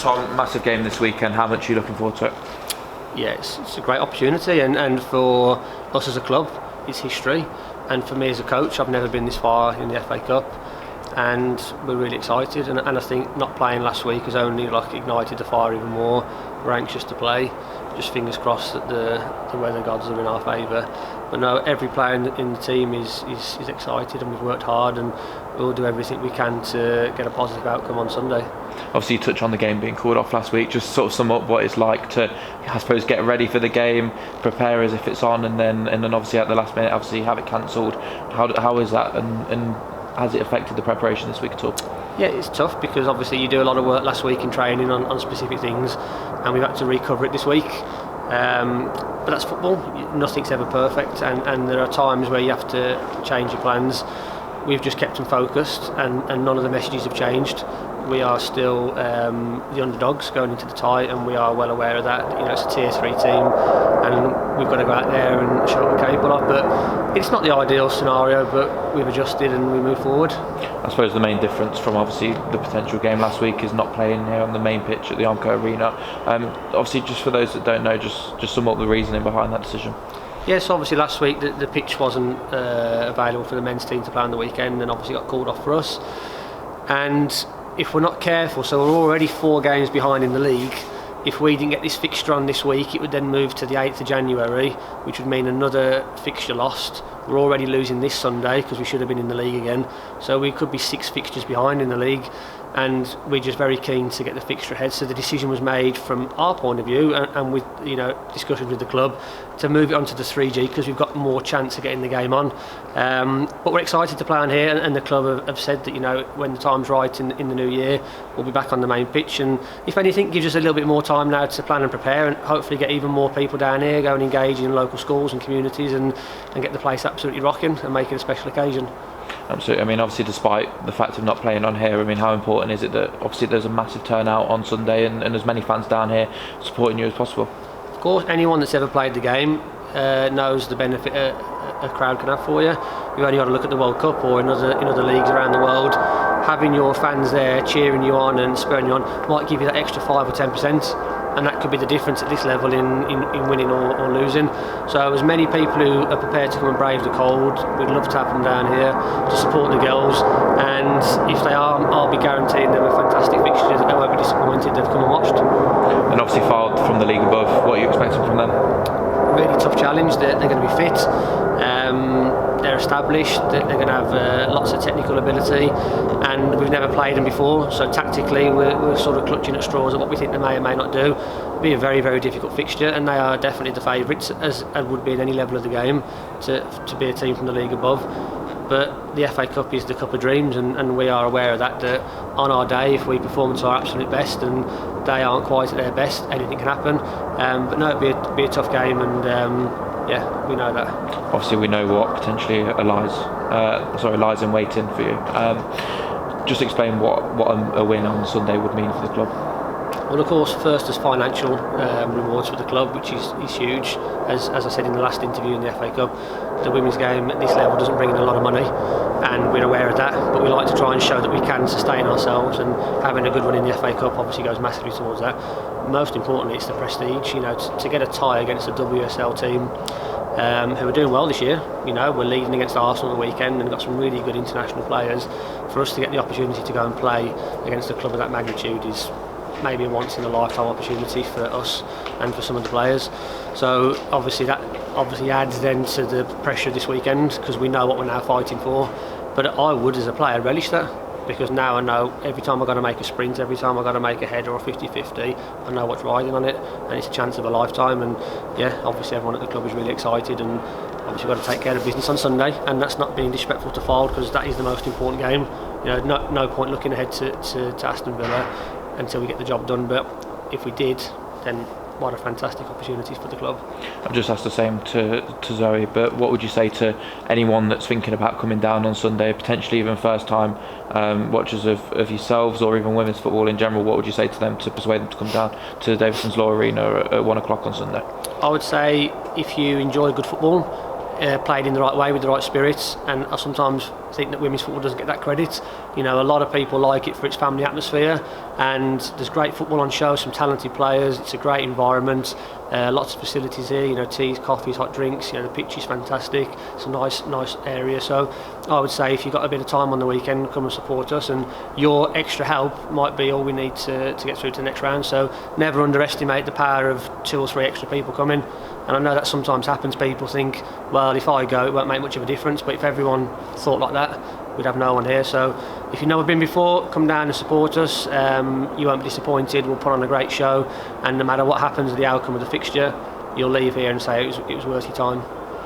Tom, massive game this weekend. How much are you looking forward to it? Yeah, it's a great opportunity, and for us as a club, it's history. And for me as a coach, I've never been this far in the FA Cup, and we're really excited. And I think not playing last week has only ignited the fire even more. We're anxious to play. Just fingers crossed that the weather gods are in our favour. But no, every player in the team is excited, and we've worked hard, and we'll do everything we can to get a positive outcome on Sunday. Obviously, you touched on the game being called off last week. Just sort of sum up what it's like to, I suppose, get ready for the game, prepare as if it's on, and then obviously at the last minute, obviously have it cancelled. How is that, and has it affected the preparation this week at all? Yeah, it's tough because obviously you do a lot of work last week in training on specific things, and we've had to recover it this week. But that's football. Nothing's ever perfect, and there are times where you have to change your plans. We've just kept them focused, and none of the messages have changed. We are still the underdogs going into the tie, and we are well aware of that. It's a tier 3 team, and we've got to go out there and show what we're capable of. But it's not the ideal scenario, but we've adjusted and we move forward. I suppose the main difference from obviously the potential game last week is not playing here on the main pitch at the Armco Arena. Obviously, just for those that don't know, just sum up the reasoning behind that decision. Yes, obviously last week the pitch wasn't available for the men's team to play on the weekend, and obviously got called off for us. And if we're not careful, so we're already 4 games behind in the league. If we didn't get this fixture on this week, it would then move to the 8th of January, which would mean another fixture lost. We're already losing this Sunday because we should have been in the league again. So we could be 6 fixtures behind in the league, and we're just very keen to get the fixture ahead. So the decision was made from our point of view, and with discussions with the club, to move it onto the 3G because we've got more chance of getting the game on. But we're excited to play on here, and the club have said that when the time's right in the new year, we'll be back on the main pitch. And if anything, gives us a little bit more time now to plan and prepare, and hopefully get even more people down here, go and engage in local schools and communities, and get the place absolutely rocking and make it a special occasion. Absolutely. I mean, obviously, despite the fact of not playing on here, I mean, how important is it that obviously there's a massive turnout on Sunday and as many fans down here supporting you as possible? Of course, anyone that's ever played the game knows the benefit a crowd can have for you. You've only got to look at the World Cup or in other leagues around the world. Having your fans there cheering you on and spurring you on might give you that extra 5 or 10%. And that could be the difference at this level in winning or losing. So as many people who are prepared to come and brave the cold, we'd love to have them down here to support the girls. And if they are, I'll be guaranteeing them a fantastic fixture. They won't be disappointed. They've come and watched. And obviously filed from the league above. What are you expecting from them? Really tough challenge. They're going to be fit. They're established. They're going to have lots of technical ability, and we've never played them before. So tactically, we're sort of clutching at straws at what we think they may or may not do. It'll be a very, very difficult fixture, and they are definitely the favourites, as would be at any level of the game, to be a team from the league above. But the FA Cup is the cup of dreams, and we are aware of that on our day, if we perform to our absolute best and they aren't quite at their best, anything can happen. But no, it'd be a tough game, and we know that. Obviously, we know what potentially lies in waiting for you. Just explain what a win on Sunday would mean for the club. Well, of course, first there's financial rewards for the club, which is huge. As I said in the last interview in the FA Cup, the women's game at this level doesn't bring in a lot of money, and we're aware of that. But we like to try and show that we can sustain ourselves, and having a good run in the FA Cup obviously goes massively towards that. Most importantly, it's the prestige. To get a tie against a WSL team who are doing well this year. We're leading against Arsenal the weekend and got some really good international players. For us to get the opportunity to go and play against a club of that magnitude is maybe a once in a lifetime opportunity for us and for some of the players. So obviously that adds then to the pressure this weekend, because we know what we're now fighting for. But I would, as a player, relish that, because now I know every time I've got to make a sprint, every time I've got to make a header or a 50-50, I know what's riding on it, and it's a chance of a lifetime. And obviously everyone at the club is really excited, and obviously we've got to take care of business on Sunday, and that's not being disrespectful to Fylde, because that is the most important game. No point looking ahead to Aston Villa until we get the job done, but if we did, then what a fantastic opportunity for the club. I've just asked the same to Zoe, but what would you say to anyone that's thinking about coming down on Sunday, potentially even first time watchers of yourselves or even women's football in general? What would you say to them to persuade them to come down to the Davidson's Law Arena at 1 o'clock on Sunday? I would say if you enjoy good football, played in the right way with the right spirits, and I sometimes think that women's football doesn't get that credit. You know, a lot of people like it for its family atmosphere, and there's great football on show, some talented players, it's a great environment, lots of facilities here, you know, teas, coffees, hot drinks, you know, the pitch is fantastic, it's a nice area. So I would say if you've got a bit of time on the weekend, come and support us, and your extra help might be all we need to get through to the next round. So never underestimate the power of 2 or 3 extra people coming. And I know that sometimes happens. People think, well, if I go, it won't make much of a difference. But if everyone thought like that, we'd have no one here. So if you've never been before, come down and support us. You won't be disappointed. We'll put on a great show. And no matter what happens, the outcome of the fixture, you'll leave here and say it was worth your time.